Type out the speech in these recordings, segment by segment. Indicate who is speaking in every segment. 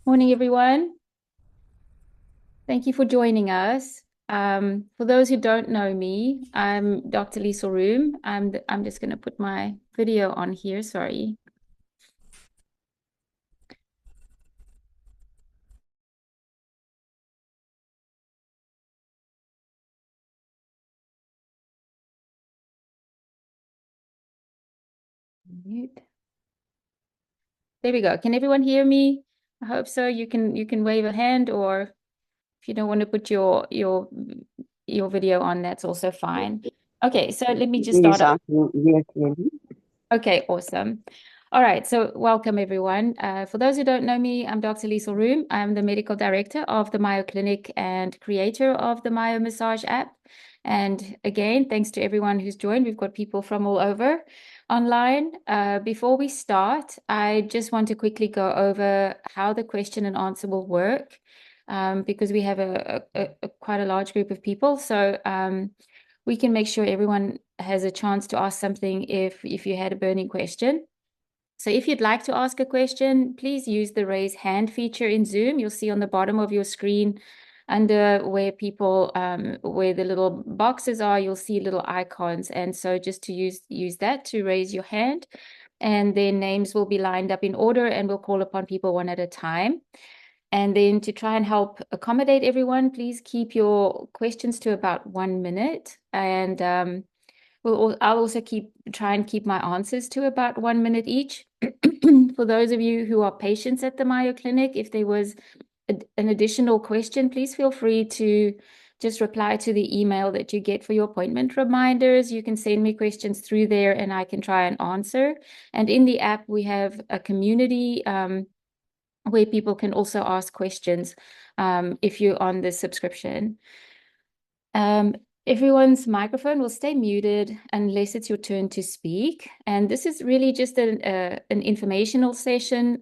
Speaker 1: Morning, everyone. Thank you for joining us. For those who don't know me, I'm Dr. Liesl Roome. I'm just going to put my video on here. Sorry. Mute. There we go. Can everyone hear me? I hope so. You can wave a hand, or if you don't want to put your video on, that's also fine. Okay, so let me just start.
Speaker 2: Yes, I can hear clearly.
Speaker 1: Okay, awesome. All right, so welcome everyone. For those who don't know me, I'm Dr. Liesl Roome. I'm the medical director of the myoClinic and creator of the myoMassage app. And again, thanks to everyone who's joined. We've got people from all over online. Before we start, I just want to quickly go over how the question and answer will work, because we have quite a large group of people. So we can make sure everyone has a chance to ask something if you had a burning question. So if you'd like to ask a question, please use the raise hand feature in Zoom. You'll see on the bottom of your screen under where where the little boxes are, you'll see little icons. And so just to use that to raise your hand, and their names will be lined up in order, and we'll call upon people one at a time. And then to try and help accommodate everyone, please keep your questions to about 1 minute. And I'll also try and keep my answers to about 1 minute each. For those of you who are patients at the myoClinic, if there was an additional question, please feel free to just reply to the email that you get for your appointment reminders. You can send me questions through there and I can try and answer. And in the app, we have a community where people can also ask questions if you're on the subscription. Everyone's microphone will stay muted unless it's your turn to speak. And this is really just an informational session.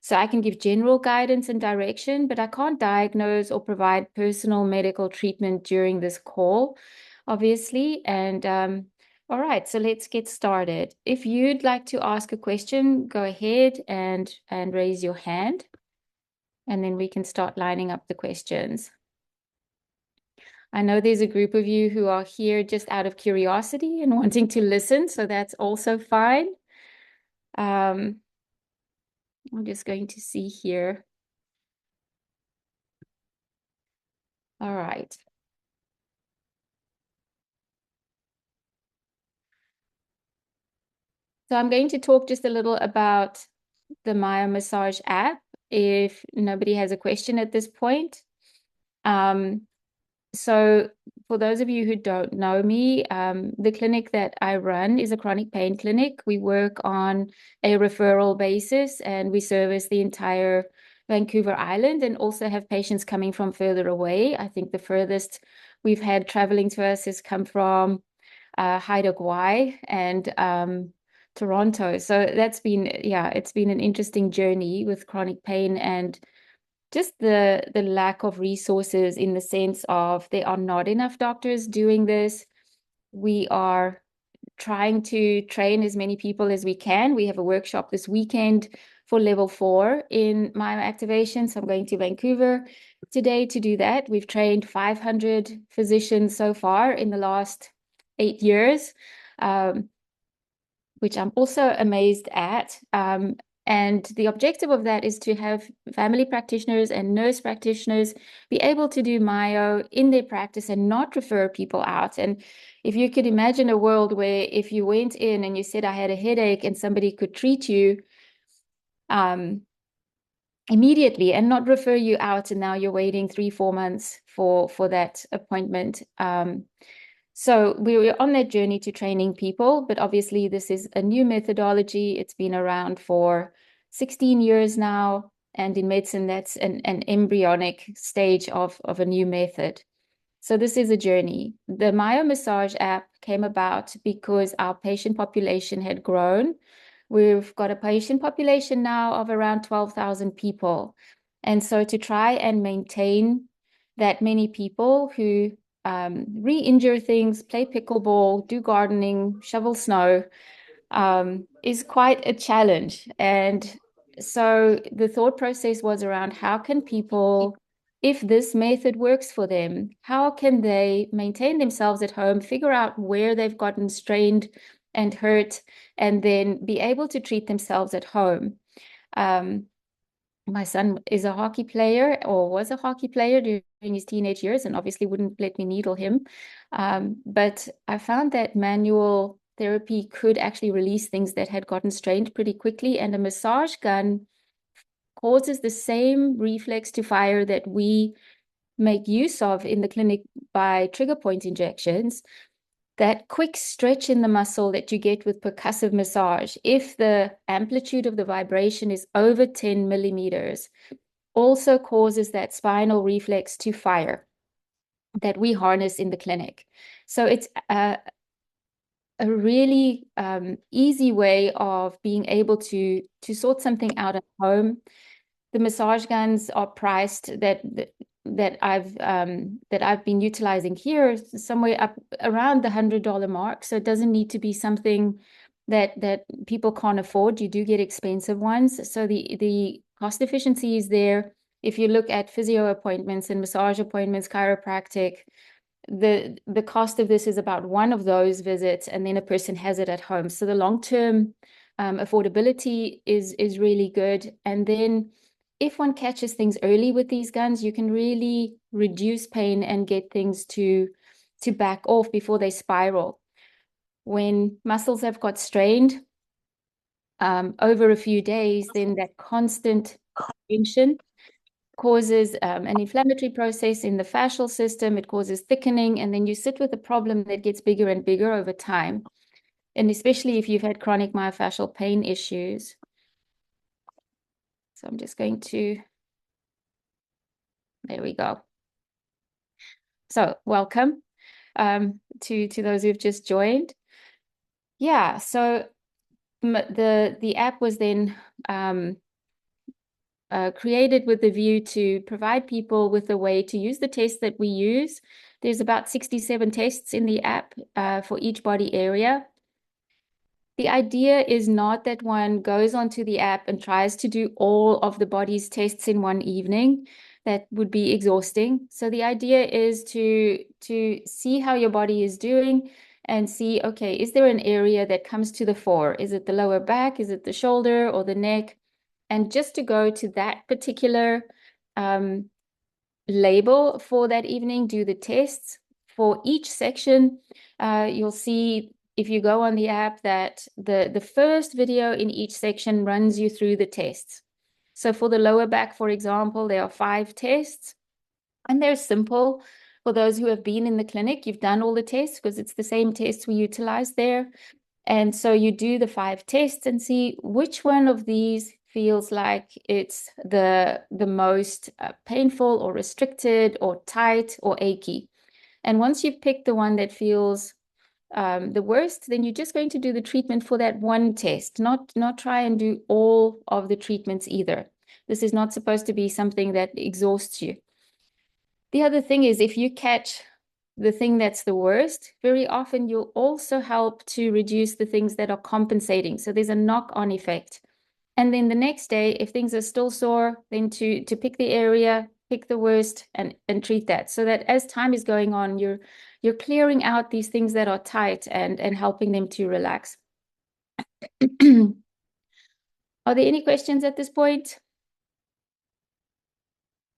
Speaker 1: So I can give general guidance and direction, but I can't diagnose or provide personal medical treatment during this call, obviously. And all right, so let's get started. If you'd like to ask a question, go ahead and raise your hand, and then we can start lining up the questions. I know there's a group of you who are here just out of curiosity and wanting to listen, so that's also fine. I'm just going to see here. All right. So I'm going to talk just a little about the myoMassage app if nobody has a question at this point. So for those of you who don't know me, the clinic that I run is a chronic pain clinic. We work on a referral basis and we service the entire Vancouver Island and also have patients coming from further away. I think the furthest we've had traveling to us has come from Haida Gwaii and Toronto. So that's been, yeah, it's been an interesting journey with chronic pain and just the lack of resources in the sense of there are not enough doctors doing this. We are trying to train as many people as we can. We have a workshop this weekend for level 4 in myoactivation. So I'm going to Vancouver today to do that. We've trained 500 physicians so far in the last 8 years, which I'm also amazed at. And the objective of that is to have family practitioners and nurse practitioners be able to do myo in their practice and not refer people out. And if you could imagine a world where if you went in and you said, I had a headache, and somebody could treat you immediately and not refer you out, and now you're waiting 3-4 months for that appointment. So we're on that journey to training people, but obviously this is a new methodology. It's been around for 16 years now. And in medicine, that's an embryonic stage of a new method. So this is a journey. The myoMassage app came about because our patient population had grown. We've got a patient population now of around 12,000 people. And so to try and maintain that many people who re-injure things, play pickleball, do gardening, shovel snow, is quite a challenge. And So the thought process was around how can people, if this method works for them, how can they maintain themselves at home, figure out where they've gotten strained and hurt, and then be able to treat themselves at home. My son is a hockey player, or was a hockey player during his teenage years, and obviously wouldn't let me needle him. But I found that manual therapy could actually release things that had gotten strained pretty quickly, and a massage gun causes the same reflex to fire that we make use of in the clinic by trigger point injections. That quick stretch in the muscle that you get with percussive massage, if the amplitude of the vibration is over 10 millimeters, also causes that spinal reflex to fire that we harness in the clinic. So it's a really easy way of being able to sort something out at home. The massage guns are priced that I've been utilizing here somewhere up around the $100 mark. So it doesn't need to be something that people can't afford. You do get expensive ones. So the cost efficiency is there. If you look at physio appointments and massage appointments, chiropractic, the cost of this is about one of those visits, and then a person has it at home. So the long-term affordability is really good. And then if one catches things early with these guns, you can really reduce pain and get things to back off before they spiral. When muscles have got strained over a few days, then that constant tension causes an inflammatory process in the fascial system. It causes thickening, and then you sit with a problem that gets bigger and bigger over time. And especially if you've had chronic myofascial pain issues. So I'm just going to, there we go. So welcome to those who've just joined. Yeah, so the app was then created with the view to provide people with a way to use the tests that we use. There's about 67 tests in the app for each body area. The idea is not that one goes onto the app and tries to do all of the body's tests in one evening. That would be exhausting. So the idea is to see how your body is doing and see, okay, is there an area that comes to the fore? Is it the lower back? Is it the shoulder or the neck? And just to go to that particular label for that evening, do the tests. For each section, you'll see if you go on the app that the first video in each section runs you through the tests. So for the lower back, for example, there are 5 tests, and they're simple. For those who have been in the clinic, you've done all the tests because it's the same tests we utilize there. And so you do the 5 tests and see which one of these feels like it's the most painful or restricted or tight or achy. And once you've picked the one that feels the worst, then you're just going to do the treatment for that one test, not try and do all of the treatments either. This is not supposed to be something that exhausts you. The other thing is, if you catch the thing that's the worst, very often you'll also help to reduce the things that are compensating. So there's a knock-on effect. And then the next day, if things are still sore, then to pick the area, pick the worst, and treat that. So that as time is going on, you're clearing out these things that are tight and helping them to relax. Are there any questions at this point?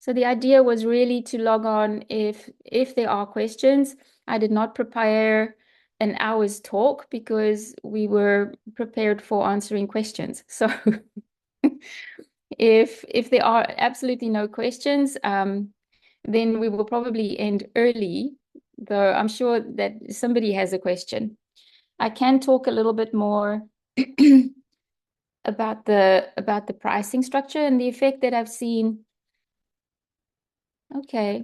Speaker 1: So the idea was really to log on if there are questions. I did not prepare an hour's talk because we were prepared for answering questions. So if there are absolutely no questions, then we will probably end early, though I'm sure that somebody has a question. I can talk a little bit more about the pricing structure and the effect that I've seen. Okay.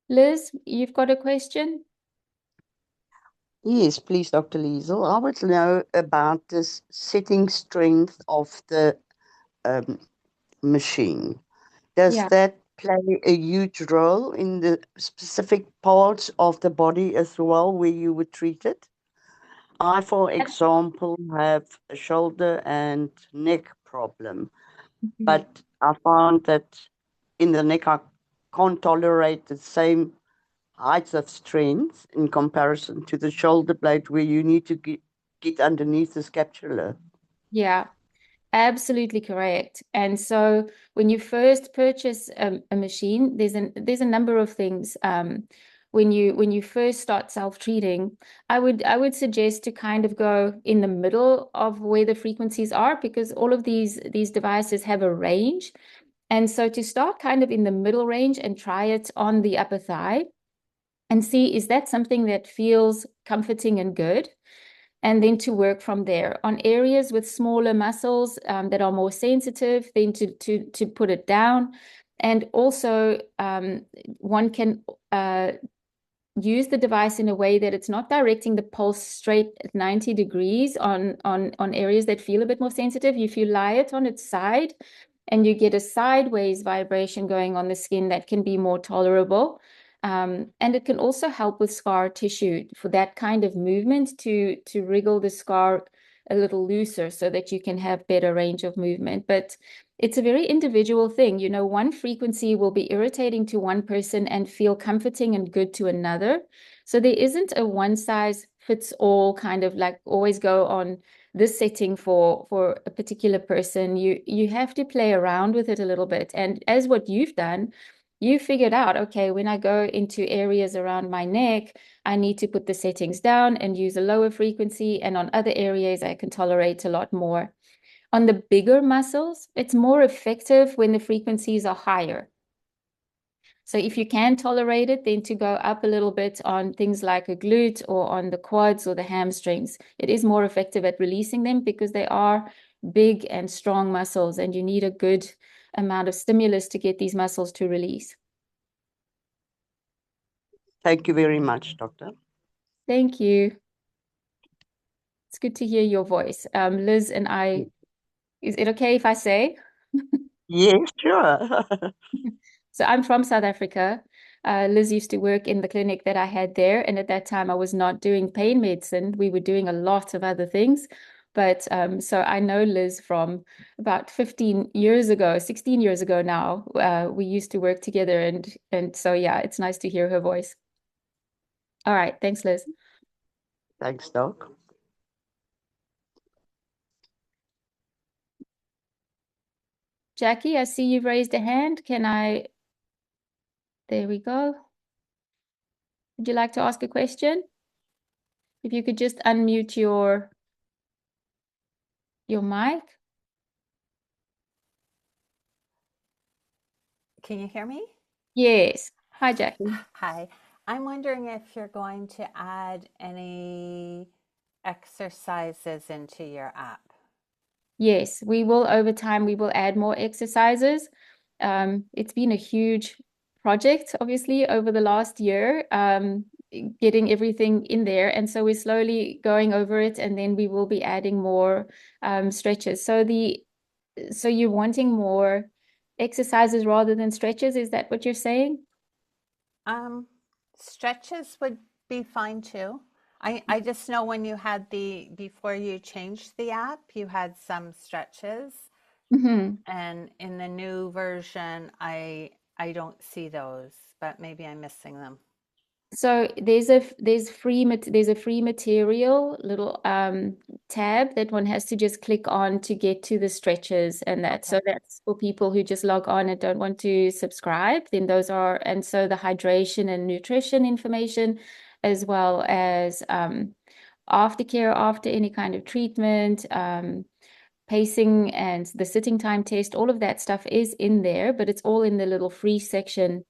Speaker 1: Liz, you've got a question?
Speaker 2: Yes, please, Dr. Liesl. I would to know about this setting strength of the machine. Does
Speaker 1: Yeah.
Speaker 2: that play a huge role in the specific parts of the body as well where you would treat it? I, for example, have a shoulder and neck problem.
Speaker 1: Mhm.
Speaker 2: But I found that in the neck, I can't tolerate the same heights of strength in comparison to the shoulder blade, where you need to get underneath the scapula.
Speaker 1: Yeah. Absolutely correct. And so when you first purchase a machine, there's a number of things. When you first start self-treating, I would suggest to kind of go in the middle of where the frequencies are, because all of these devices have a range. And so to start kind of in the middle range and try it on the upper thigh and see, is that something that feels comforting and good? And then to work from there on areas with smaller muscles that are more sensitive, then to put it down. And also, one can use the device in a way that it's not directing the pulse straight at 90 degrees on areas that feel a bit more sensitive. If you lie it on its side and you get a sideways vibration going on the skin, that can be more tolerable. And it can also help with scar tissue for that kind of movement to wriggle the scar a little looser so that you can have better range of movement. But it's a very individual thing. You know, one frequency will be irritating to one person and feel comforting and good to another. So there isn't a one size fits all kind of like always go on this setting for a particular person. You have to play around with it a little bit. And as what you've done, you figured out, okay, when I go into areas around my neck, I need to put the settings down and use a lower frequency. And on other areas, I can tolerate a lot more. On the bigger muscles, it's more effective when the frequencies are higher. So if you can tolerate it, then to go up a little bit on things like a glute or on the quads or the hamstrings, it is more effective at releasing them because they are big and strong muscles, and you need a good amount of stimulus to get these muscles to release.
Speaker 2: Thank you very much, doctor.
Speaker 1: Thank you. It's good to hear your voice. Liz and I, is it okay if I say?
Speaker 2: Yes, sure.
Speaker 1: So I'm from South Africa. Liz used to work in the clinic that I had there. And at that time, I was not doing pain medicine. We were doing a lot of other things. But so I know Liz from about 15 years ago, 16 years ago now. We used to work together. And so, yeah, it's nice to hear her voice. All right. Thanks, Liz.
Speaker 2: Thanks, doc.
Speaker 1: Jackie, I see you've raised a hand. Can I? There we go. Would you like to ask a question? If you could just unmute your mic.
Speaker 3: Can you hear me?
Speaker 1: Yes. Hi, Jackie.
Speaker 3: Hi. I'm wondering if you're going to add any exercises into your app.
Speaker 1: Yes, we will over time, we will add more exercises. It's been a huge project, obviously, over the last year, getting everything in there. And so we're slowly going over it, and then we will be adding more stretches. So you're wanting more exercises rather than stretches, is that what you're saying?
Speaker 3: Um, Stretches would be fine too. I just know when you had before you changed the app, you had some stretches,
Speaker 1: Mhm.
Speaker 3: and in the new version, I don't see those, but maybe I'm missing them.
Speaker 1: So there's a free material little tab that one has to just click on to get to the stretches and that. So
Speaker 3: Okay.
Speaker 1: that's for people who just log on and don't want to subscribe. Then those are, and so the hydration and nutrition information, as well as aftercare after any kind of treatment, pacing and the sitting time test, all of that stuff is in there, but it's all in the little free section.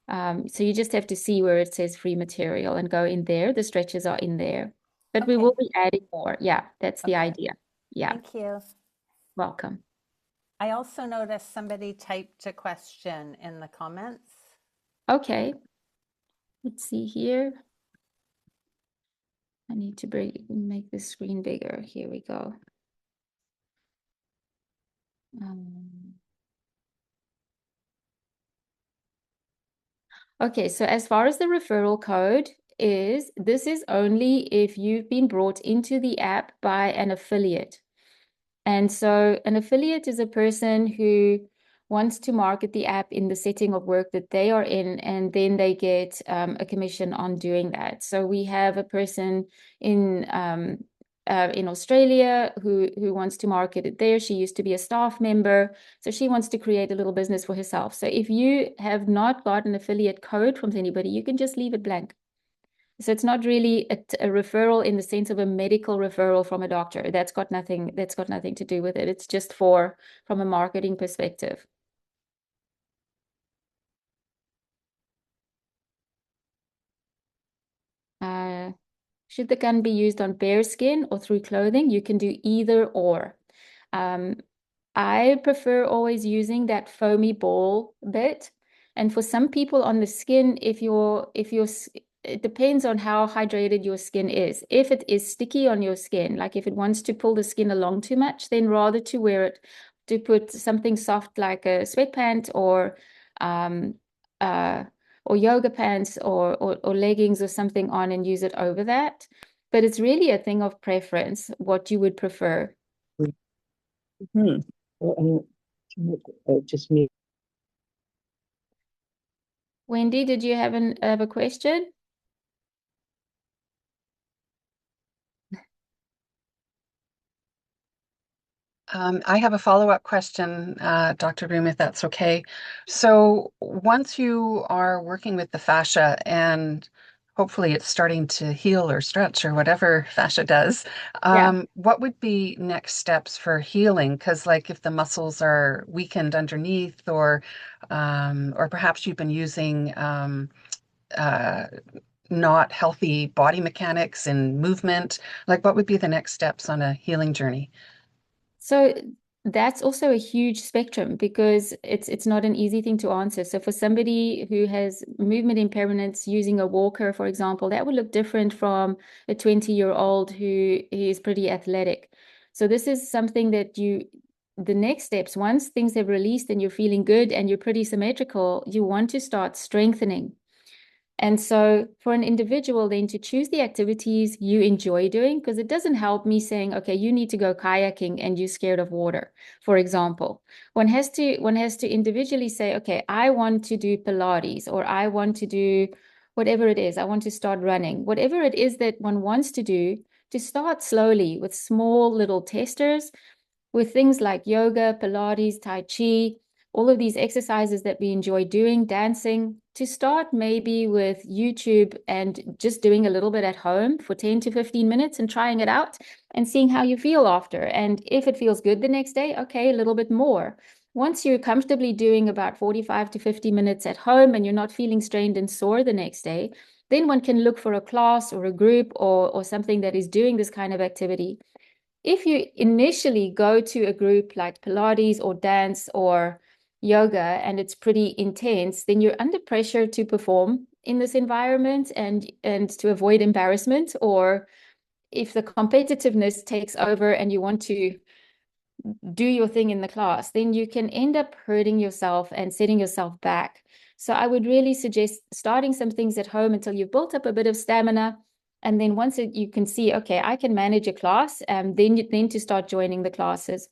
Speaker 1: So you just have to see where it says free material and go in there. The stretches are in there, but we
Speaker 3: Okay.
Speaker 1: will be adding more. Yeah, that's the
Speaker 3: Okay.
Speaker 1: idea. Yeah,
Speaker 3: Thank you.
Speaker 1: welcome.
Speaker 3: I also noticed somebody typed a question in the comments.
Speaker 1: Okay, let's see here. I need to make the screen bigger. Here we go. Um, okay, so as far as the referral code is, this is only if you've been brought into the app by an affiliate. And so an affiliate is a person who wants to market the app in the setting of work that they are in, and then they get a commission on doing that. So we have a person in Australia who wants to market it there. She used to be a staff member, so she wants to create a little business for herself. So if you have not got an affiliate code from anybody, you can just leave it blank. So it's not really a referral in the sense of a medical referral from a doctor. That's got nothing to do with it. It's just from a marketing perspective. Should the gun be used on bare skin or through clothing? You can do either or. I prefer always using that foamy ball bit. And for some people on the skin, it depends on how hydrated your skin is. If it is sticky on your skin, like if it wants to pull the skin along too much, then rather to put something soft like a sweatpant or yoga pants or leggings or something on and use it over that. But it's really a thing of preference, what you would prefer.
Speaker 4: Hmm. Just me.
Speaker 1: Wendy, did you have a question?
Speaker 5: I have a follow-up question, Dr. Roome, if that's okay. So once you are working with the fascia and hopefully it's starting to heal or stretch or whatever fascia does, what would be next steps for healing? Because like if the muscles are weakened underneath or perhaps you've been using not healthy body mechanics and movement, like what would be the next steps on a healing journey?
Speaker 1: So that's also a huge spectrum because it's not an easy thing to answer. So for somebody who has movement impairments using a walker, for example, that would look different from a 20-year-old who is pretty athletic. So this is something that the next steps, once things have released and you're feeling good and you're pretty symmetrical, you want to start strengthening. And so for an individual then to choose the activities you enjoy doing, because it doesn't help me saying, okay, you need to go kayaking and you're scared of water, for example. One has to individually say, okay, I want to do Pilates, or I want to do whatever it is. I want to start running. Whatever it is that one wants to do, to start slowly with small little testers, with things like yoga, Pilates, Tai Chi, all of these exercises that we enjoy doing, dancing, to start maybe with YouTube and just doing a little bit at home for 10 to 15 minutes and trying it out and seeing how you feel after. And if it feels good the next day, okay, a little bit more. Once you're comfortably doing about 45 to 50 minutes at home and you're not feeling strained and sore the next day, then one can look for a class or a group or something that is doing this kind of activity. If you initially go to a group like Pilates or dance or yoga and it's pretty intense, then you're under pressure to perform in this environment and to avoid embarrassment, or if the competitiveness takes over and you want to do your thing in the class, then you can end up hurting yourself and setting yourself back. So I would really suggest starting some things at home until you've built up a bit of stamina. And then once you can see, okay, I can manage a class, then to start joining the classes.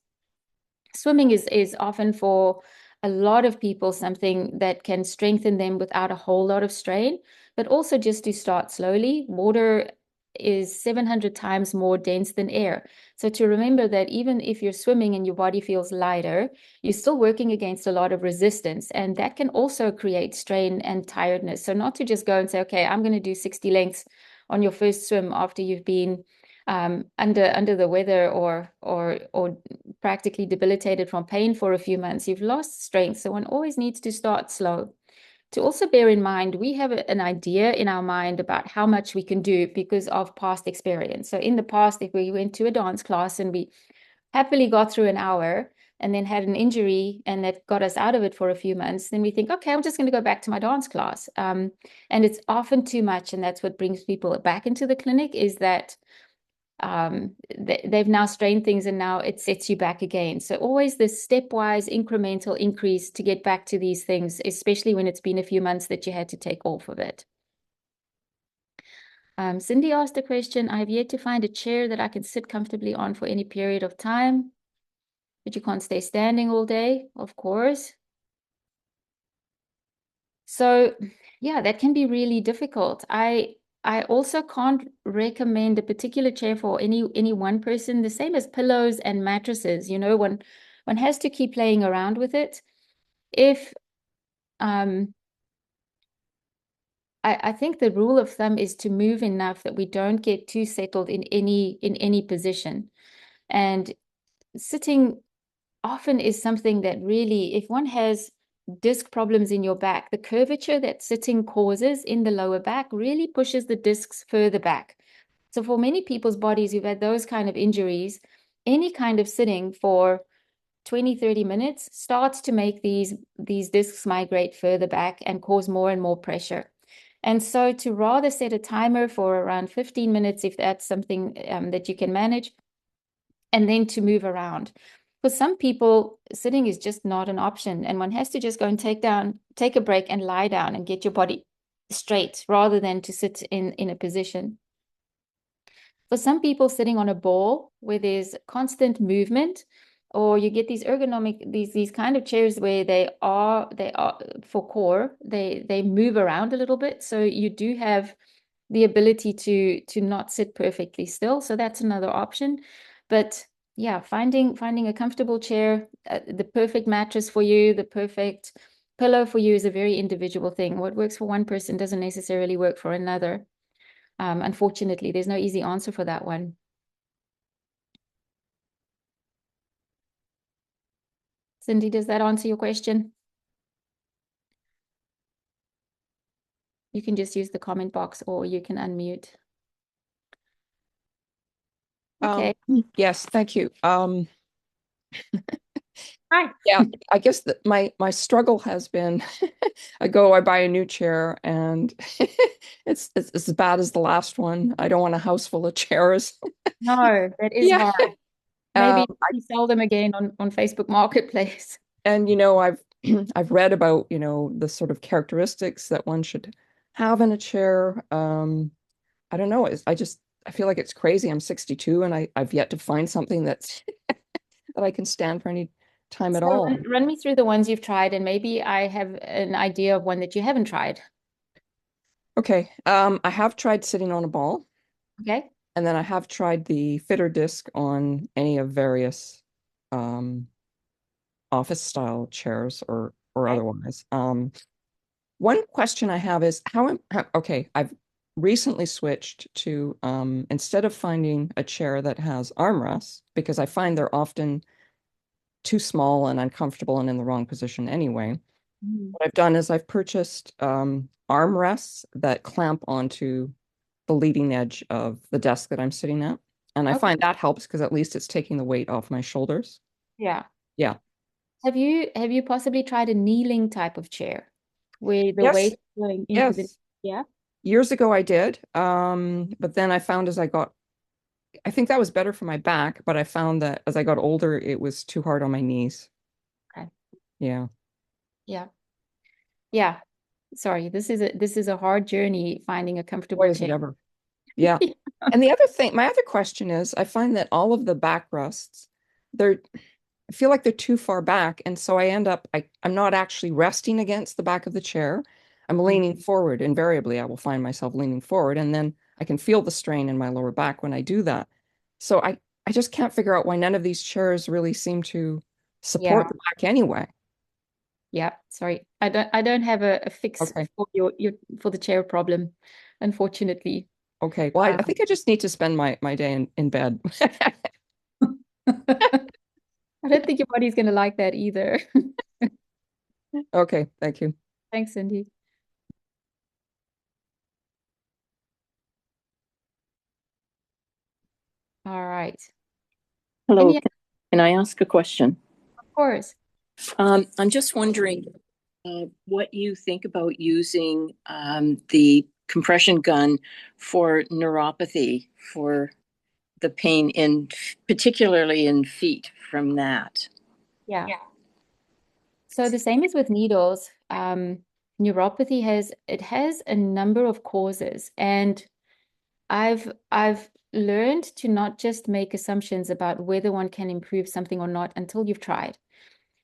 Speaker 1: Swimming is often for a lot of people something that can strengthen them without a whole lot of strain, but also just to start slowly. Water is 700 times more dense than air. So to remember that even if you're swimming and your body feels lighter, you're still working against a lot of resistance, and that can also create strain and tiredness. So not to just go and say, okay, I'm going to do 60 lengths on your first swim after you've been under the weather or practically debilitated from pain for a few months. You've lost strength. So one always needs to start slow. To also bear in mind, we have an idea in our mind about how much we can do because of past experience. So in the past, if we went to a dance class and we happily got through an hour and then had an injury and that got us out of it for a few months, then we think, okay, I'm just going to go back to my dance class. And it's often too much. And that's what brings people back into the clinic, is that they've now strained things and now it sets you back again. So always this stepwise incremental increase to get back to these things, especially when it's been a few months that you had to take off of it. Cindy asked a question. I've yet to find a chair that I can sit comfortably on for any period of time. but you can't stay standing all day, of course. So yeah, that can be really difficult. I also can't recommend a particular chair for any one person, the same as pillows and mattresses. You know, one has to keep playing around with it. If I think the rule of thumb is to move enough that we don't get too settled in any position. And sitting often is something that really, if one has disc problems in your back, the curvature that sitting causes in the lower back really pushes the discs further back. So for many people's bodies who've had those kind of injuries, any kind of sitting for 20, 30 minutes starts to make these discs migrate further back and cause more and more pressure. And so to rather set a timer for around 15 minutes, if that's something that you can manage, and then to move around. For some people, sitting is just not an option, and one has to just go and take a break and lie down and get your body straight rather than to sit in a position. For some people, sitting on a ball where there's constant movement, or you get these ergonomic, these kind of chairs where they are for core, they move around a little bit. So you do have the ability to not sit perfectly still. So that's another option. But yeah, finding a comfortable chair, the perfect mattress for you, the perfect pillow for you is a very individual thing. What works for one person doesn't necessarily work for another. Unfortunately, there's no easy answer for that one. Cindy, does that answer your question? You can just use the comment box or you can unmute. Okay.
Speaker 4: Yes, thank you.
Speaker 1: Hi.
Speaker 4: Yeah, I guess that my struggle has been I buy a new chair and it's as bad as the last one. I don't want a house full of chairs.
Speaker 1: No, that is
Speaker 4: Yeah.
Speaker 1: hard. Maybe you sell them again on Facebook Marketplace.
Speaker 4: And I've I've read about, the sort of characteristics that one should have in a chair. I don't know. I feel like it's crazy. I'm 62 and I've yet to find something that's that I can stand for any time at
Speaker 1: So
Speaker 4: all.
Speaker 1: run me through the ones you've tried, and maybe I have an idea of one that you haven't tried.
Speaker 4: Okay. I have tried sitting on a ball,
Speaker 1: Okay.
Speaker 4: and then I have tried the fitter disc on any of various office style chairs or
Speaker 1: Okay.
Speaker 4: otherwise. One question I have is okay, I've recently switched to instead of finding a chair that has armrests, because I find they're often too small and uncomfortable and in the wrong position anyway. What I've done is I've purchased armrests that clamp onto the leading edge of the desk that I'm sitting at. And I
Speaker 1: Okay.
Speaker 4: find that helps because at least it's taking the weight off my shoulders.
Speaker 1: Yeah.
Speaker 4: Yeah.
Speaker 1: Have you possibly tried a kneeling type of chair where the
Speaker 4: Yes.
Speaker 1: weight is going into the,
Speaker 4: Yes.
Speaker 1: yeah?
Speaker 4: Years ago I did. But then I found I think that was better for my back, but I found that as I got older, it was too hard on my knees.
Speaker 1: Okay.
Speaker 4: Yeah.
Speaker 1: Yeah. Yeah. Sorry, this is a hard journey finding a comfortable
Speaker 4: Boy, is it
Speaker 1: chair.
Speaker 4: ever. Yeah. And the other thing, my other question is, I find that all of the back rests, I feel like they're too far back. And so I'm not actually resting against the back of the chair. I'm leaning forward. Invariably, I will find myself leaning forward. And then I can feel the strain in my lower back when I do that. So I just can't figure out why none of these chairs really seem to support
Speaker 1: Yeah.
Speaker 4: the back anyway.
Speaker 1: Yeah. Sorry. I don't have a fix
Speaker 4: Okay.
Speaker 1: for for the chair problem, unfortunately.
Speaker 4: Okay. Well, I think I just need to spend my day in bed.
Speaker 1: I don't think your body's going to like that either.
Speaker 4: Okay. Thank you.
Speaker 1: Thanks, Cindy. All right.
Speaker 6: Hello,
Speaker 1: Any,
Speaker 6: can I ask a question?
Speaker 1: of course.
Speaker 6: I'm just wondering what you think about using the compression gun for neuropathy, for the pain particularly in feet from that.
Speaker 1: Yeah. So the same as with needles, neuropathy has a number of causes, and I've learned to not just make assumptions about whether one can improve something or not until you've tried.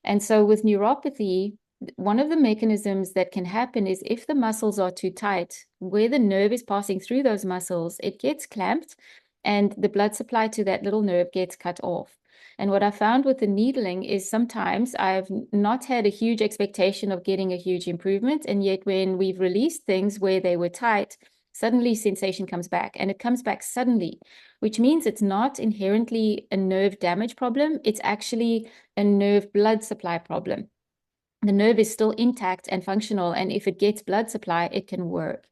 Speaker 1: And so with neuropathy, one of the mechanisms that can happen is if the muscles are too tight, where the nerve is passing through those muscles, it gets clamped and the blood supply to that little nerve gets cut off. And what I found with the needling is sometimes I've not had a huge expectation of getting a huge improvement. And yet when we've released things where they were tight, suddenly sensation comes back, and it comes back suddenly, which means it's not inherently a nerve damage problem. It's actually a nerve blood supply problem. The nerve is still intact and functional, and if it gets blood supply, it can work.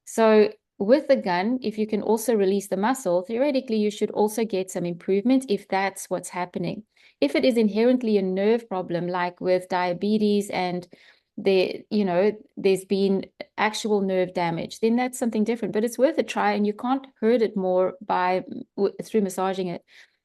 Speaker 1: So with the gun, if you can also release the muscle, theoretically, you should also get some improvement if that's what's happening. If it is inherently a nerve problem, like with diabetes and there's been actual nerve damage, then that's something different. But it's worth a try, and you can't hurt it more through massaging it.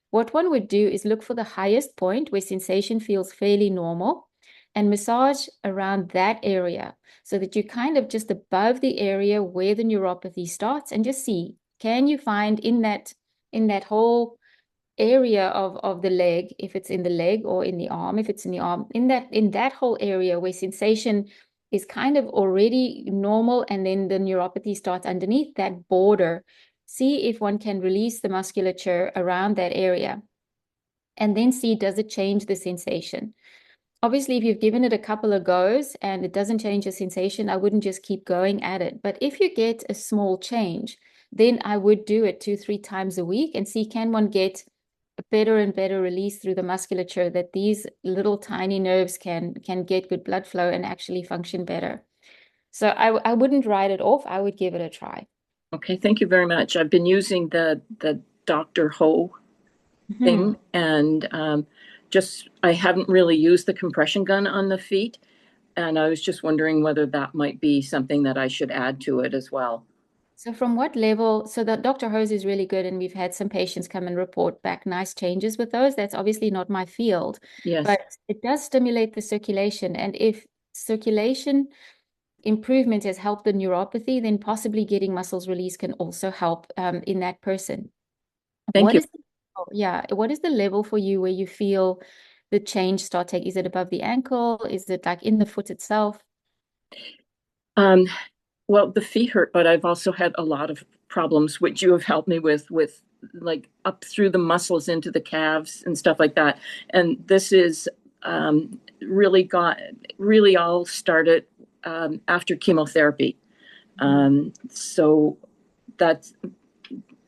Speaker 1: What one would do is look for the highest point where sensation feels fairly normal and massage around that area so that you're kind of just above the area where the neuropathy starts, and just see, can you find in that whole area of the leg, if it's in the leg, or in the arm, if it's in the arm, in that whole area where sensation is kind of already normal and then the neuropathy starts underneath that border. See if one can release the musculature around that area, and then see, does it change the sensation? Obviously, if you've given it a couple of goes and it doesn't change the sensation, I wouldn't just keep going at it. But if you get a small change, then I would do it 2-3 times a week and see, can one get a better and better release through the musculature, that these little tiny nerves can get good blood flow and actually function better. So I wouldn't write it off. I would give it a try.
Speaker 6: Okay, thank you very much. I've been using the Dr. Ho thing, and I haven't really used the compression gun on the feet, and I was just wondering whether that might be something that I should add to it as well.
Speaker 1: So from what level? So the Dr. Hose is really good, and we've had some patients come and report back nice changes with those. That's obviously not my field,
Speaker 6: Yes.
Speaker 1: but it does stimulate the circulation. And if circulation improvement has helped the neuropathy, then possibly getting muscles release can also help in that person.
Speaker 6: Thank you.
Speaker 1: What is the level for you where you feel the change start taking? Is it above the ankle? Is it like in the foot itself?
Speaker 6: Well, the feet hurt, but I've also had a lot of problems, which you have helped me with like up through the muscles into the calves and stuff like that. And this is really all started after chemotherapy. So that's,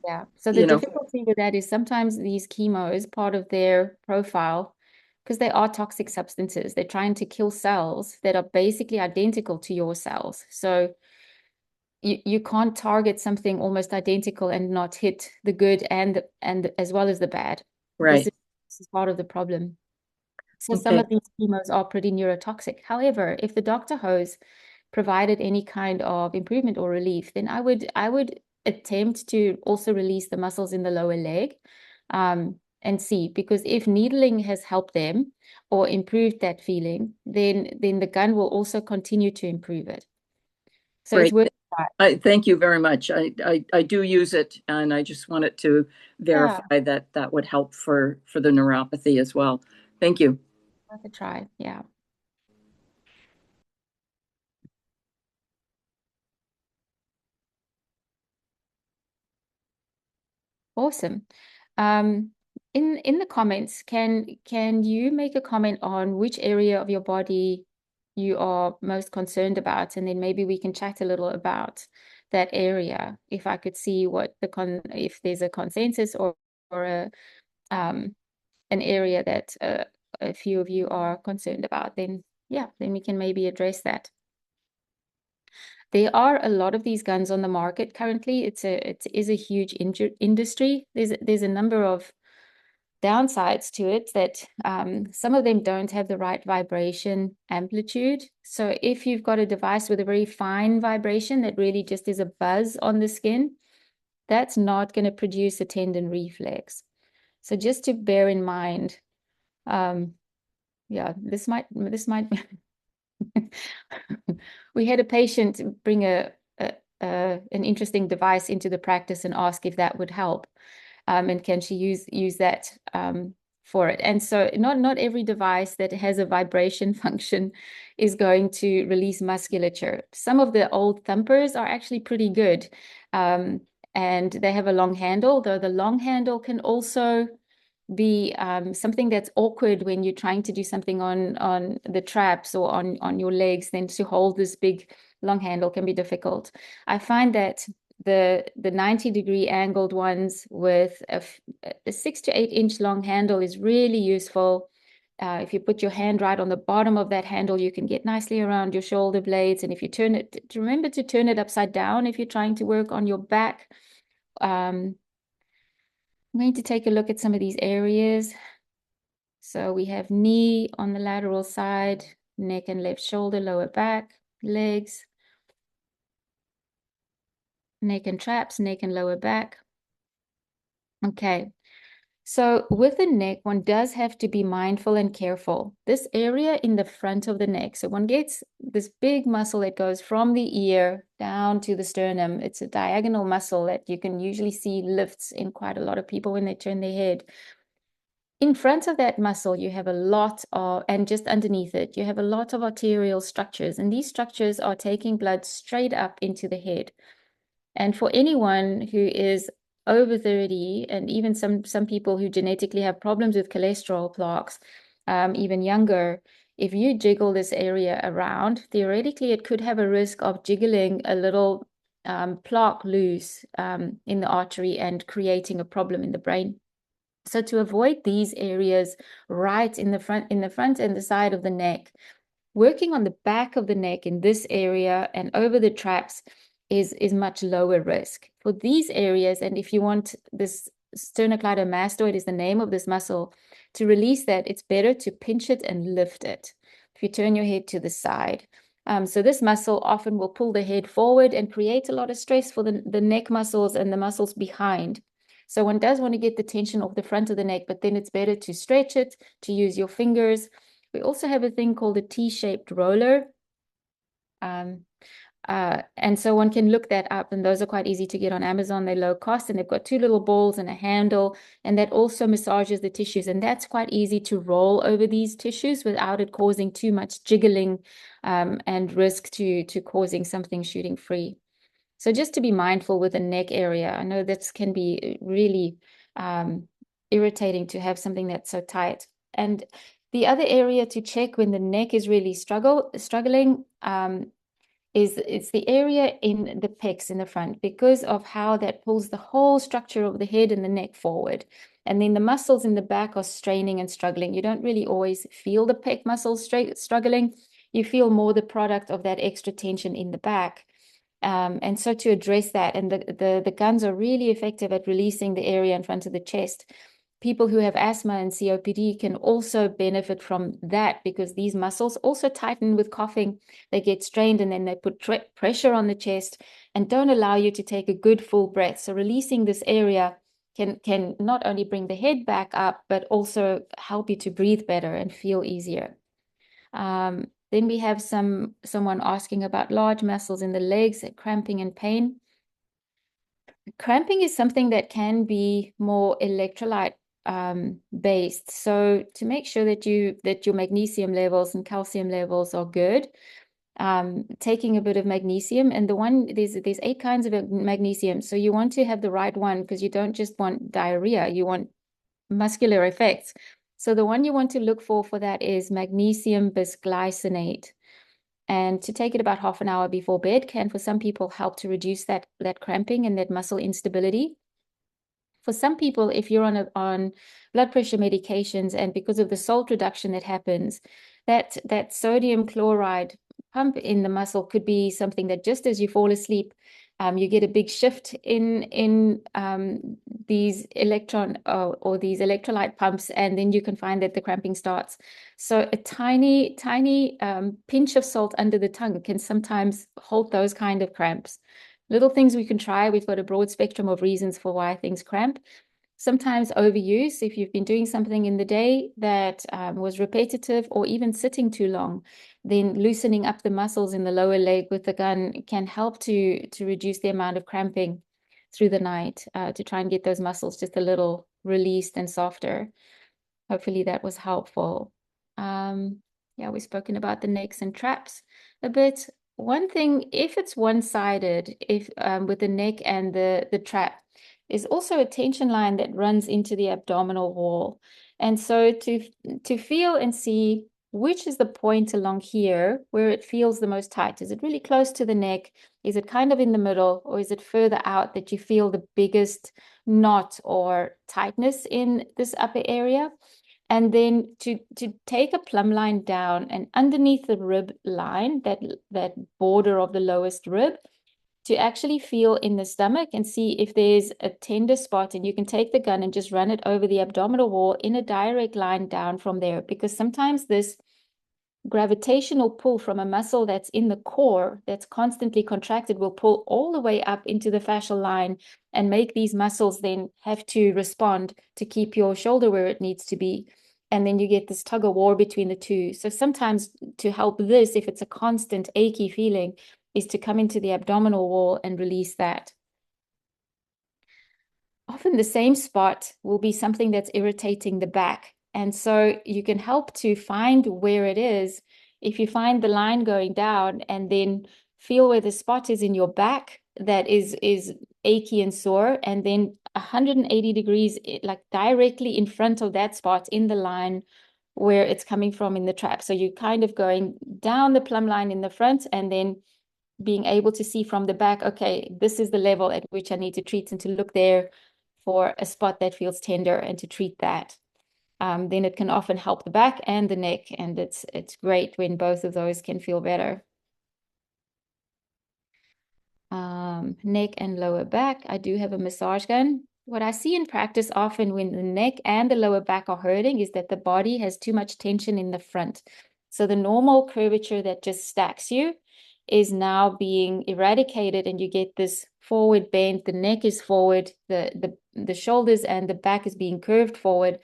Speaker 1: yeah. So the difficulty with that is sometimes these chemos, part of their profile, because they are toxic substances, they're trying to kill cells that are basically identical to your cells. So you can't target something almost identical and not hit the good and as well as the bad.
Speaker 6: right.
Speaker 1: This is part of the problem. So some of these chemos are pretty neurotoxic. However, if the Dr. Hose provided any kind of improvement or relief, then I would attempt to also release the muscles in the lower leg, and see, because if needling has helped them or improved that feeling, then the gun will also continue to improve it. So
Speaker 6: Great.
Speaker 1: It's worth
Speaker 6: thank you very much. I do use it, and I just wanted to verify that would help for the neuropathy as well. Thank you.
Speaker 1: Worth a try. Yeah. Awesome. In the comments, can you make a comment on which area of your body you are most concerned about, and then maybe we can chat a little about that area. If I could see what if there's a consensus or an area that a few of you are concerned about, then we can maybe address that. There are a lot of these guns on the market currently. It is a huge industry. There's a number of downsides to it, that some of them don't have the right vibration amplitude. So if you've got a device with a very fine vibration that really just is a buzz on the skin, that's not going to produce a tendon reflex. So just to bear in mind, this might we had a patient bring a an interesting device into the practice and ask if that would help. And can she use that for it? And so not every device that has a vibration function is going to release musculature. Some of the old thumpers are actually pretty good. And they have a long handle, though the long handle can also be something that's awkward when you're trying to do something on the traps or on your legs. Then to hold this big long handle can be difficult. I find that the 90-degree angled ones with a 6 to 8 inch long handle is really useful. If you put your hand right on the bottom of that handle, you can get nicely around your shoulder blades. And if you turn it, remember to turn it upside down if you're trying to work on your back. I'm going to take a look at some of these areas. So we have knee on the lateral side, neck and left shoulder, lower back, legs, neck and traps, neck and lower back. Okay. So with the neck, one does have to be mindful and careful. This area in the front of the neck, so one gets this big muscle that goes from the ear down to the sternum. It's a diagonal muscle that you can usually see lifts in quite a lot of people when they turn their head. In front of that muscle, you have a lot of, and just underneath it, you have a lot of arterial structures, and these structures are taking blood straight up into the head. And for anyone who is over 30, and even some people who genetically have problems with cholesterol plaques, even younger, if you jiggle this area around, theoretically, it could have a risk of jiggling a little plaque loose in the artery and creating a problem in the brain. So to avoid these areas right in the front and the side of the neck, working on the back of the neck in this area and over the traps is much lower risk. For these areas, and if you want this sternocleidomastoid is the name of this muscle, to release that, it's better to pinch it and lift it. If you turn your head to the side. So this muscle often will pull the head forward and create a lot of stress for the neck muscles and the muscles behind. So one does want to get the tension off the front of the neck, but then it's better to stretch it, to use your fingers. We also have a thing called a T-shaped roller. And so one can look that up, and those are quite easy to get on Amazon. They're low cost, and they've got 2 little balls and a handle, and that also massages the tissues. And that's quite easy to roll over these tissues without it causing too much jiggling and risk to causing something shooting free. So just to be mindful with the neck area. I know this can be really irritating to have something that's so tight. And the other area to check when the neck is really struggling is it's the area in the pecs in the front, because of how that pulls the whole structure of the head and the neck forward. And then the muscles in the back are straining and struggling. You don't really always feel the pec muscles struggling. You feel more the product of that extra tension in the back. And so to address that, and the guns are really effective at releasing the area in front of the chest. People who have asthma and COPD can also benefit from that, because these muscles also tighten with coughing. They get strained, and then they put pressure on the chest and don't allow you to take a good full breath. So releasing this area can not only bring the head back up, but also help you to breathe better and feel easier. Then we have someone asking about large muscles in the legs, cramping and pain. Cramping is something that can be more electrolyte based. So to make sure that your magnesium levels and calcium levels are good, taking a bit of magnesium, and there's 8 kinds of magnesium. So you want to have the right one, because you don't just want diarrhea, you want muscular effects. So the one you want to look for that is magnesium bisglycinate. And to take it about half an hour before bed can, for some people, help to reduce that cramping and that muscle instability. For some people, if you're on blood pressure medications, and because of the salt reduction that happens, that sodium chloride pump in the muscle could be something that just as you fall asleep, you get a big shift in these electron or these electrolyte pumps, and then you can find that the cramping starts. So a tiny pinch of salt under the tongue can sometimes halt those kind of cramps. Little things we can try. We've got a broad spectrum of reasons for why things cramp. Sometimes overuse, if you've been doing something in the day that was repetitive or even sitting too long, then loosening up the muscles in the lower leg with the gun can help to reduce the amount of cramping through the night, to try and get those muscles just a little released and softer. Hopefully that was helpful. Yeah, we've spoken about the necks and traps a bit. One thing, if it's one-sided, if with the neck and the trap, is also a tension line that runs into the abdominal wall. And so to feel and see which is the point along here where it feels the most tight. Is it really close to the neck? Is it kind of in the middle, or is it further out that you feel the biggest knot or tightness in this upper area? And then to take a plumb line down and underneath the rib line, that border of the lowest rib, to actually feel in the stomach and see if there's a tender spot, and you can take the gun and just run it over the abdominal wall in a direct line down from there, because sometimes this gravitational pull from a muscle that's in the core that's constantly contracted will pull all the way up into the fascial line and make these muscles then have to respond to keep your shoulder where it needs to be. And then you get this tug of war between the two. So sometimes to help this, if it's a constant achy feeling, is to come into the abdominal wall and release that. Often the same spot will be something that's irritating the back. And so you can help to find where it is. If you find the line going down and then feel where the spot is in your back that is achy and sore, and then 180 degrees, like directly in front of that spot in the line where it's coming from in the trap. So you're kind of going down the plumb line in the front and then being able to see from the back, okay, this is the level at which I need to treat, and to look there for a spot that feels tender and to treat that. Then it can often help the back and the neck, and it's great when both of those can feel better. Neck and lower back, I do have a massage gun. What I see in practice often when the neck and the lower back are hurting is that the body has too much tension in the front. So the normal curvature that just stacks you is now being eradicated, and you get this forward bend. The neck is forward, the shoulders and the back is being curved forward.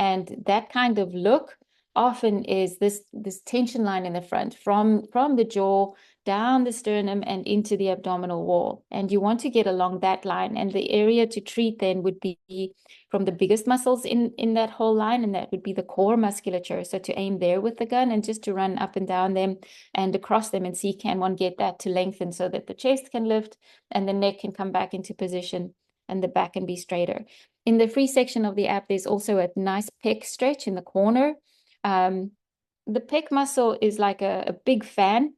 Speaker 1: And that kind of look often is this tension line in the front from the jaw down the sternum and into the abdominal wall. And you want to get along that line. And the area to treat then would be from the biggest muscles in that whole line, and that would be the core musculature. So to aim there with the gun and just to run up and down them and across them and see, can one get that to lengthen so that the chest can lift and the neck can come back into position and the back can be straighter. In the free section of the app, there's also a nice pec stretch in the corner. The pec muscle is like a big fan.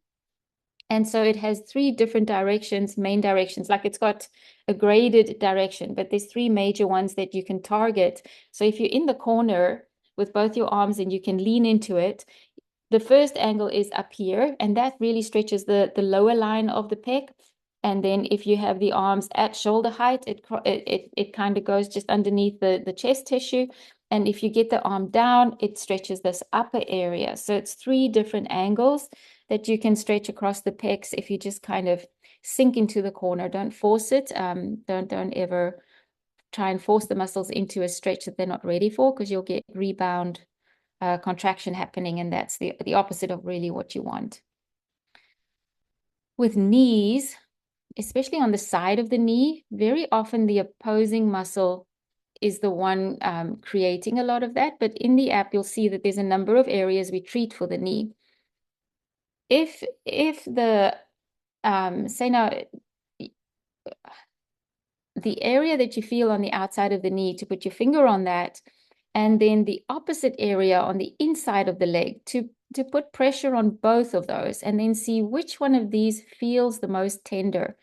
Speaker 1: And so it has three different directions, main directions, like it's got a graded direction, but there's three major ones that you can target. So if you're in the corner with both your arms and you can lean into it, the first angle is up here, and that really stretches the lower line of the pec. And then if you have the arms at shoulder height, it kind of goes just underneath the chest tissue. And if you get the arm down, it stretches this upper area. So it's three different angles that you can stretch across the pecs if you just kind of sink into the corner. Don't force it. Don't ever try and force the muscles into a stretch that they're not ready for, because you'll get rebound contraction happening, and that's the opposite of really what you want. With knees, especially on the side of the knee, very often the opposing muscle is the one creating a lot of that. But in the app, you'll see that there's a number of areas we treat for the knee. If the, say now, the area that you feel on the outside of the knee, to put your finger on that, and then the opposite area on the inside of the leg, to put pressure on both of those, and then see which one of these feels the most tender.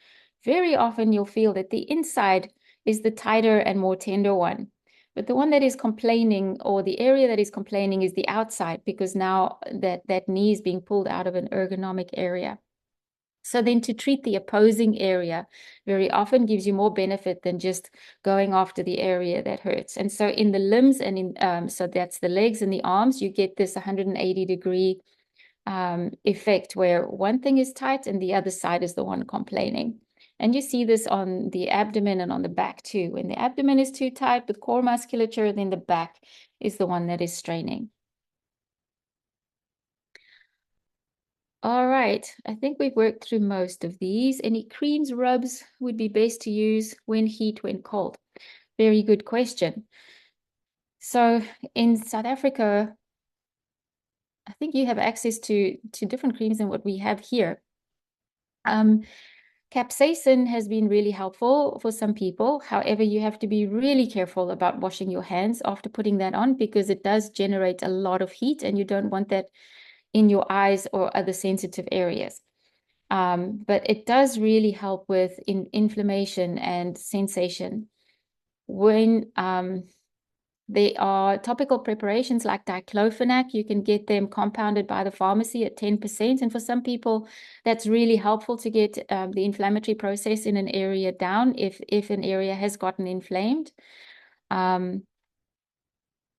Speaker 1: Very often you'll feel that the inside is the tighter and more tender one. But the one that is complaining, or the area that is complaining, is the outside, because now that knee is being pulled out of an ergonomic area. So then to treat the opposing area very often gives you more benefit than just going after the area that hurts. And so in the limbs and in, so that's the legs and the arms, you get this 180-degree effect where one thing is tight and the other side is the one complaining. And you see this on the abdomen and on the back too. When the abdomen is too tight with core musculature, then the back is the one that is straining. All right, I think we've worked through most of these. Any creams, rubs would be best to use when heat, when cold? Very good question. So in South Africa, I think you have access to different creams than what we have here. Capsaicin has been really helpful for some people. However, you have to be really careful about washing your hands after putting that on, because it does generate a lot of heat and you don't want that in your eyes or other sensitive areas. But it does really help with inflammation and sensation. When there are topical preparations like diclofenac. You can get them compounded by the pharmacy at 10%. And for some people, that's really helpful to get the inflammatory process in an area down if an area has gotten inflamed. So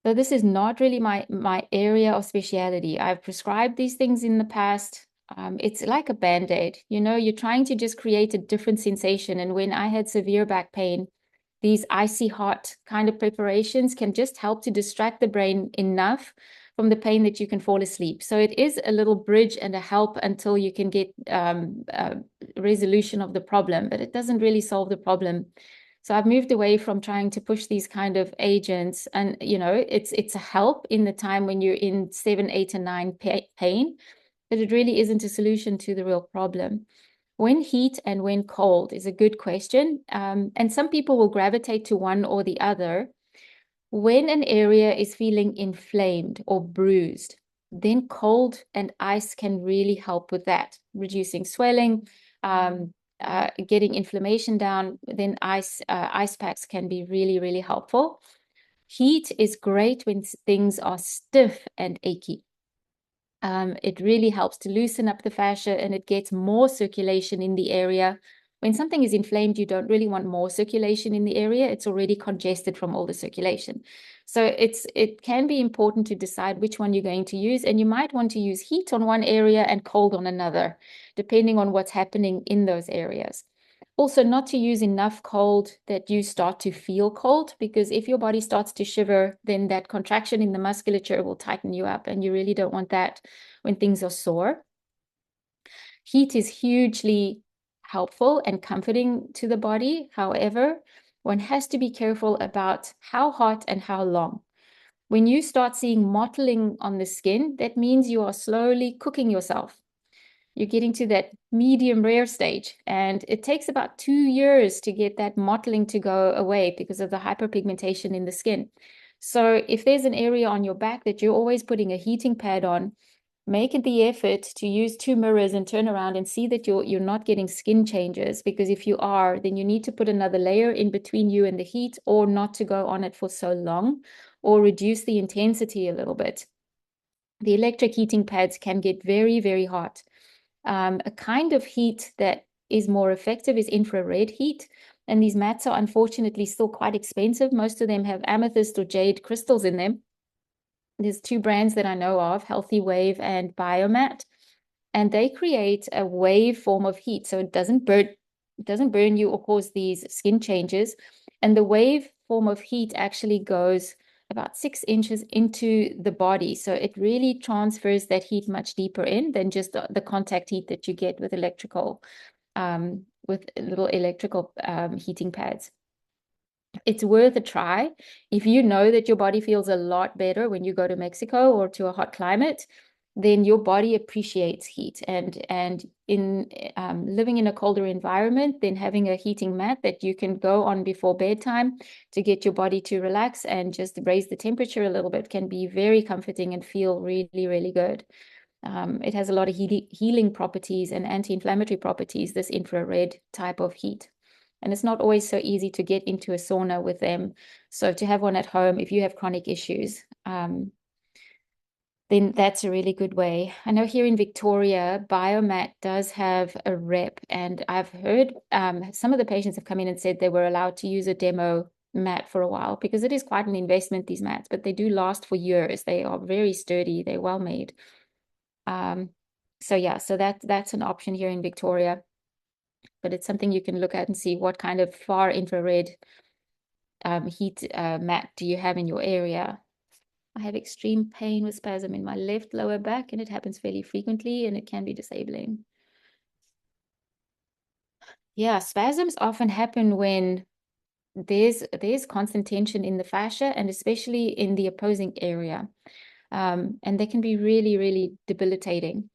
Speaker 1: this is not really my area of speciality. I've prescribed these things in the past. It's like a Band-Aid. You know, you're trying to just create a different sensation. And when I had severe back pain, these icy hot kind of preparations can just help to distract the brain enough from the pain that you can fall asleep. So it is a little bridge and a help until you can get resolution of the problem, but it doesn't really solve the problem. So I've moved away from trying to push these kind of agents, and you know, it's a help in the time when you're in 7, 8, and 9 pain, but it really isn't a solution to the real problem. When heat and when cold is a good question. And some people will gravitate to one or the other. When an area is feeling inflamed or bruised, then cold and ice can really help with that, reducing swelling, getting inflammation down. Then ice packs can be really, really helpful. Heat is great when things are stiff and achy. It really helps to loosen up the fascia and it gets more circulation in the area. When something is inflamed, you don't really want more circulation in the area. It's already congested from all the circulation. So it can be important to decide which one you're going to use, and you might want to use heat on one area and cold on another, depending on what's happening in those areas. Also, not to use enough cold that you start to feel cold, because if your body starts to shiver, then that contraction in the musculature will tighten you up, and you really don't want that when things are sore. Heat is hugely helpful and comforting to the body. However, one has to be careful about how hot and how long. When you start seeing mottling on the skin, that means you are slowly cooking yourself. You're getting to that medium rare stage, and it takes about 2 years to get that mottling to go away because of the hyperpigmentation in the skin. So if there's an area on your back that you're always putting a heating pad on, make it the effort to use 2 mirrors and turn around and see that you're not getting skin changes, because if you are, then you need to put another layer in between you and the heat, or not to go on it for so long, or reduce the intensity a little bit. The electric heating pads can get very, very hot. A kind of heat that is more effective is infrared heat. And these mats are unfortunately still quite expensive. Most of them have amethyst or jade crystals in them. There's 2 brands that I know of, Healthy Wave and Biomat. And they create a wave form of heat. So it doesn't burn you or cause these skin changes. And the wave form of heat actually goes about 6 inches into the body. So it really transfers that heat much deeper in than just the contact heat that you get with little electrical heating pads. It's worth a try. If you know that your body feels a lot better when you go to Mexico or to a hot climate, then your body appreciates heat. And in living in a colder environment, then having a heating mat that you can go on before bedtime to get your body to relax and just raise the temperature a little bit can be very comforting and feel really, really good. It has a lot of healing properties and anti-inflammatory properties, this infrared type of heat. And it's not always so easy to get into a sauna with them. So to have one at home, if you have chronic issues, then that's a really good way. I know here in Victoria, Biomat does have a rep, and I've heard some of the patients have come in and said they were allowed to use a demo mat for a while, because it is quite an investment, these mats, but they do last for years. They are very sturdy. They're well made. So yeah, so that's an option here in Victoria. but it's something you can look at and see what kind of far infrared heat mat do you have in your area. I have extreme pain with spasm in my left lower back, and it happens fairly frequently, and it can be disabling. Yeah, spasms often happen when there's constant tension in the fascia, and especially in the opposing area. And they can be really, really debilitating.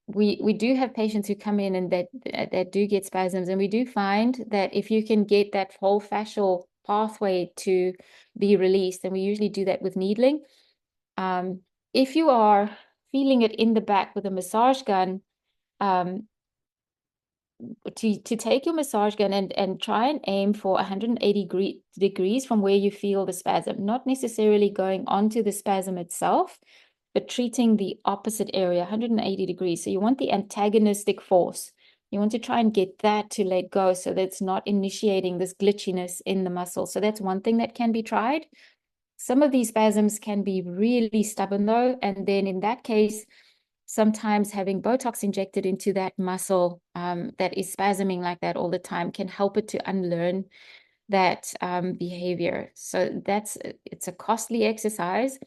Speaker 1: We do have patients who come in and that do get spasms, and we do find that if you can get that whole fascial pathway to be released, and we usually do that with needling. If you are feeling it in the back with a massage gun, to take your massage gun and try and aim for 180 degrees from where you feel the spasm, not necessarily going onto the spasm itself, but treating the opposite area, 180 degrees. So you want the antagonistic force. You want to try and get that to let go so that it's not initiating this glitchiness in the muscle. So that's one thing that can be tried. Some of these spasms can be really stubborn though, and then in that case, sometimes having Botox injected into that muscle that is spasming like that all the time can help it to unlearn that behavior. So it's a costly exercise,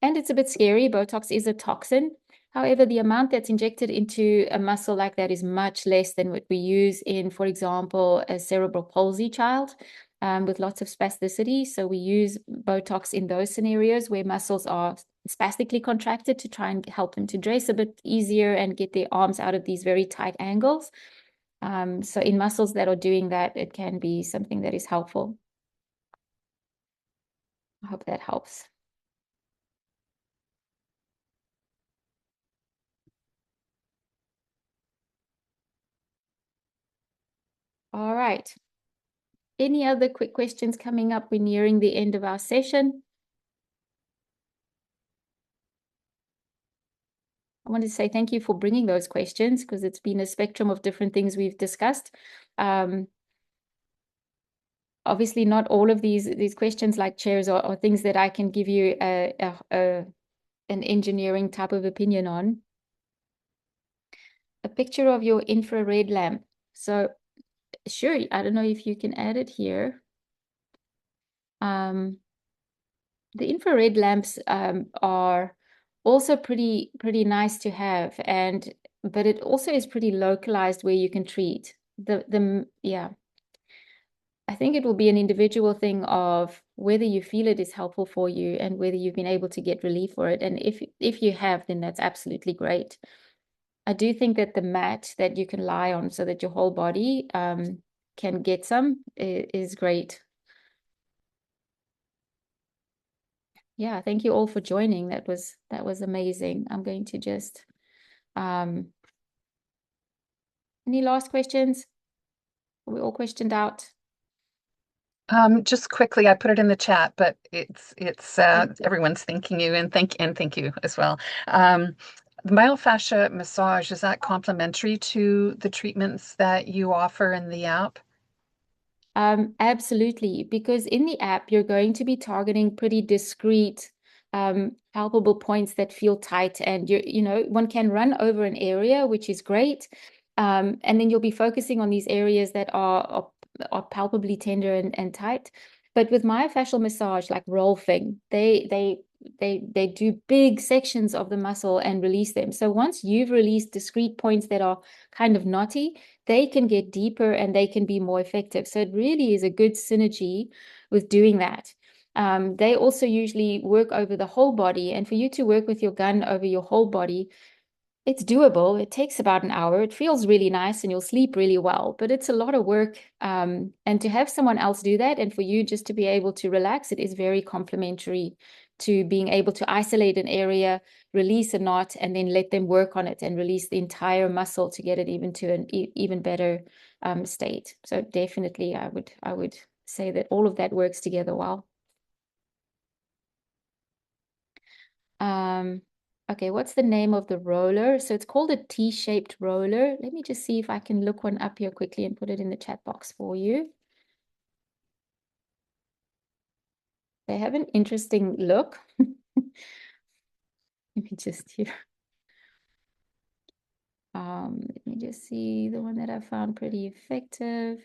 Speaker 1: and it's a bit scary. Botox is a toxin. However, the amount that's injected into a muscle like that is much less than what we use in, for example, a cerebral palsy child with lots of spasticity. So we use Botox in those scenarios where muscles are spastically contracted to try and help them to dress a bit easier and get their arms out of these very tight angles. So in muscles that are doing that, it can be something that is helpful. I hope that helps. All right. Any other quick questions coming up? We're nearing the end of our session. I want to say thank you for bringing those questions, because it's been a spectrum of different things we've discussed. Obviously, not all of these questions like chairs are things that I can give you an engineering type of opinion on. A picture of your infrared lamp. So sure, I don't know if you can add it here. The infrared lamps are also pretty nice to have, but it also is pretty localized where you can treat. Yeah. I think it will be an individual thing of whether you feel it is helpful for you and whether you've been able to get relief for it. And if you have, then that's absolutely great. I do think that the mat that you can lie on so that your whole body can get some is great. Yeah, thank you all for joining. That was amazing. I'm going to just any last questions? Are we all questioned out?
Speaker 5: Just quickly, I put it in the chat, but it's everyone's thanking you, and thank you as well. The myofascia massage, is that complementary to the treatments that you offer in the app?
Speaker 1: Absolutely, because in the app, you're going to be targeting pretty discrete, palpable points that feel tight, and one can run over an area, which is great. And then you'll be focusing on these areas that are palpably tender and tight. But with myofascial massage, like Rolfing, they do big sections of the muscle and release them. So once you've released discrete points that are kind of knotty, they can get deeper and they can be more effective. So it really is a good synergy with doing that. They also usually work over the whole body, and for you to work with your gun over your whole body, it's doable. It takes about an hour. It feels really nice and you'll sleep really well, but it's a lot of work. And to have someone else do that and for you just to be able to relax, it is very complementary to being able to isolate an area, release a knot, and then let them work on it and release the entire muscle to get it even to an even better state. So definitely I would say that all of that works together well. Okay, what's the name of the roller? So it's called a T-shaped roller. Let me just see if I can look one up here quickly and put it in the chat box for you. They have an interesting look. Let me just here. Let me just see the one that I found pretty effective.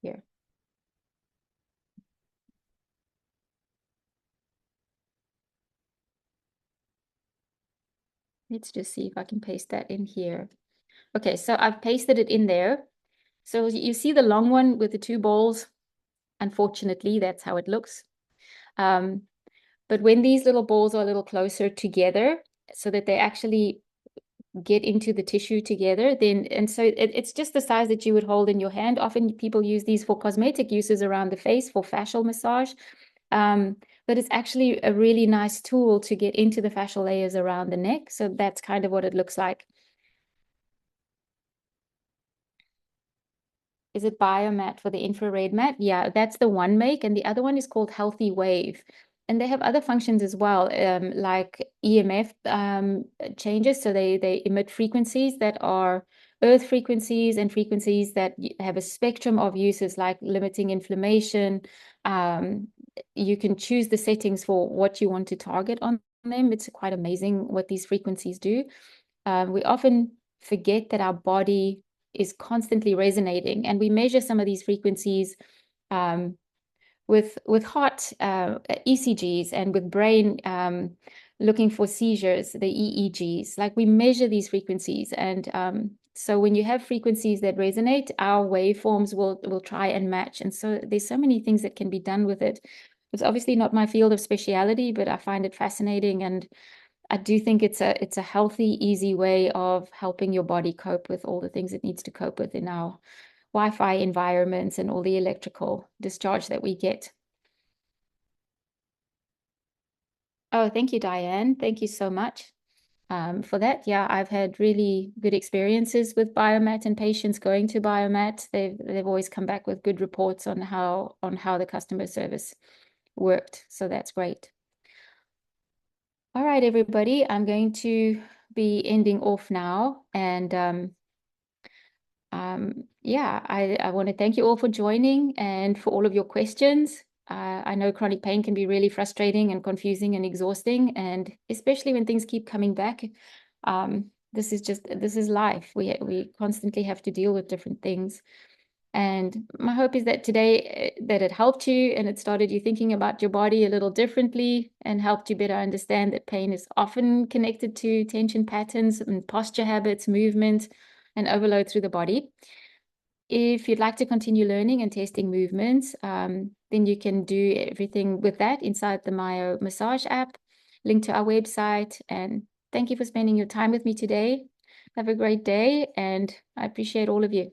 Speaker 1: Here. Let's just see if I can paste that in here. Okay, so I've pasted it in there. So you see the long one with the two balls. Unfortunately, that's how it looks. But when these little balls are a little closer together, so that they actually get into the tissue together, then, and so it's just the size that you would hold in your hand. Often people use these for cosmetic uses around the face for fascial massage. But it's actually a really nice tool to get into the fascial layers around the neck. So that's kind of what it looks like. Is it biomat for the infrared mat? Yeah, that's the one make. And the other one is called Healthy Wave. And they have other functions as well, like EMF changes. So they emit frequencies that are earth frequencies and frequencies that have a spectrum of uses, like limiting inflammation. You can choose the settings for what you want to target on them. It's quite amazing what these frequencies do. We often forget that our body is constantly resonating, and we measure some of these frequencies with heart ECGs and with brain looking for seizures, the EEGs. Like, we measure these frequencies, and so when you have frequencies that resonate, our waveforms will try and match. And so there's so many things that can be done with it. It's obviously not my field of speciality, but I find it fascinating, and I do think it's a healthy, easy way of helping your body cope with all the things it needs to cope with in our Wi-Fi environments and all the electrical discharge that we get. Oh, thank you, Diane. Thank you so much for that. Yeah, I've had really good experiences with Biomat and patients going to Biomat. They've always come back with good reports on how the customer service worked. So that's great. All right, everybody, I'm going to be ending off now. And yeah, I want to thank you all for joining and for all of your questions. I know chronic pain can be really frustrating and confusing and exhausting, and especially when things keep coming back. This is life. We constantly have to deal with different things. And my hope is that today that it helped you and it started you thinking about your body a little differently and helped you better understand that pain is often connected to tension patterns and posture habits, movement, and overload through the body. If you'd like to continue learning and testing movements, then you can do everything with that inside the myoMassage app, link to our website. And thank you for spending your time with me today. Have a great day, and I appreciate all of you.